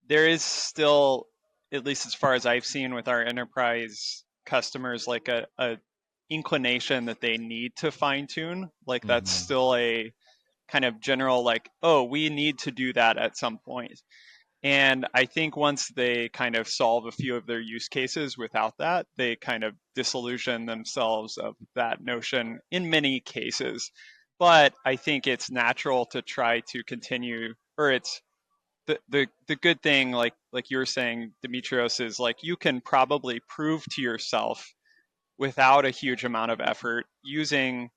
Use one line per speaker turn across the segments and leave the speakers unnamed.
there is still, at least as far as I've seen with our enterprise customers, like a inclination that they need to fine tune. Like that's
Hmm.
still a kind of general like, oh, we need to do that at some point. And I think once they kind of solve a few of their use cases without that, they kind of disillusion themselves of that notion in many cases. But I think it's natural to try to continue, or it's the good thing, like you were saying, Demetrios, is like you can probably prove to yourself without a huge amount of effort using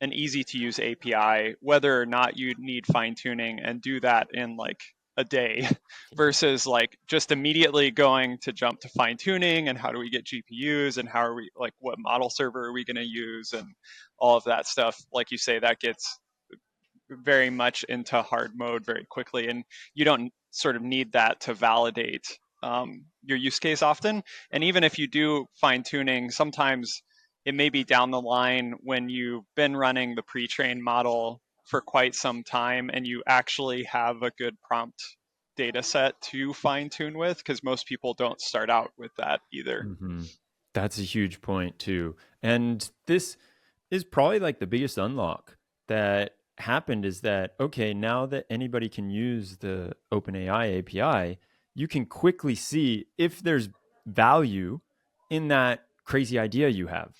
an easy to use API, whether or not you need fine tuning, and do that in like a day
Yeah.
versus like just immediately going to jump to fine tuning and how do we get GPUs and how are we like what model server are we going to use and all of that stuff. Like you say, that gets very much into hard mode very quickly, and you don't sort of need that to validate your use case often. And even if you do fine tuning, sometimes it may be down the line when you've been running the pre-trained model for quite some time and you actually have a good prompt data set to fine tune with, because most people don't start out with that either.
Hmm. That's a huge point too. And this is probably like the biggest unlock that happened is that, okay, now that anybody can use the OpenAI API, you can quickly see if there's value in that crazy idea you have.